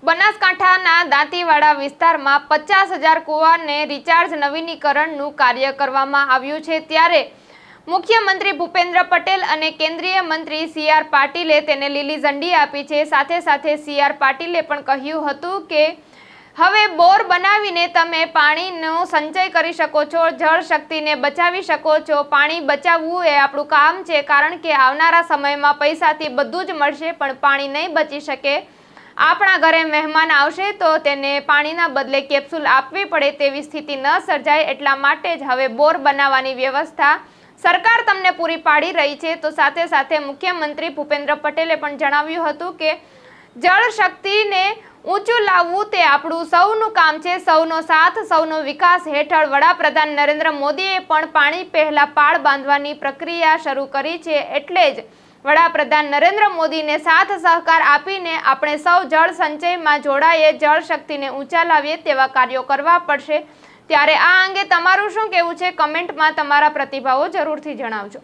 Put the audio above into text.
બનાસકાંઠાના દાંતીવાડા વિસ્તારમાં 50,000 કુવાને રિચાર્જ નવીનીકરણનું કાર્ય કરવામાં આવ્યું છે ત્યારે મુખ્યમંત્રી ભૂપેન્દ્ર પટેલ અને કેન્દ્રીય મંત્રી સી.આર. પાટીલે તેને લીલી ઝંડી આપી છે। સાથે સાથે સી.આર. પાટીલે પણ કહ્યું હતું કે હવે બોર બનાવીને તમે પાણીનો સંચય કરી શકો છો, જળ શક્તિને બચાવી શકો છો। પાણી બચાવવું એ આપણું કામ છે, કારણ કે આવનારા સમયમાં પૈસાથી બધું જ મળશે પણ પાણી નહીં બચી શકે। આપણા ઘરે મહેમાન આવશે તો તેને પાણીના બદલે કેપ્સ્યુલ આપવી પડે તેવી સ્થિતિ ન સર્જાય, એટલા માટે જ હવે બોર બનાવવાની વ્યવસ્થા સરકાર તમને પૂરી પાડી રહી છે। તો સાથે સાથે મુખ્યમંત્રી ભૂપેન્દ્ર પટેલે પણ જણાવ્યું હતું કે જળ શક્તિને ઊંચું લાવવું તે આપણું સૌનું કામ છે। સૌનો સાથ, સૌનો વિકાસ હેઠળ વડાપ્રધાન નરેન્દ્ર મોદીએ પણ પાણી પહેલા પાળ બાંધવાની પ્રક્રિયા શરૂ કરી છે, એટલે જ વડાપ્રધાન નરેન્દ્ર મોદીને સાથ સહકાર આપીને આપણે સૌ જળ સંચયમાં જોડાઈએ, જળ શક્તિને ઊંચા લાવીએ તેવા કાર્યો કરવા પડશે। ત્યારે આ અંગે તમારું શું કહેવું છે? કમેન્ટમાં તમારા પ્રતિભાવો જરૂરથી જણાવજો।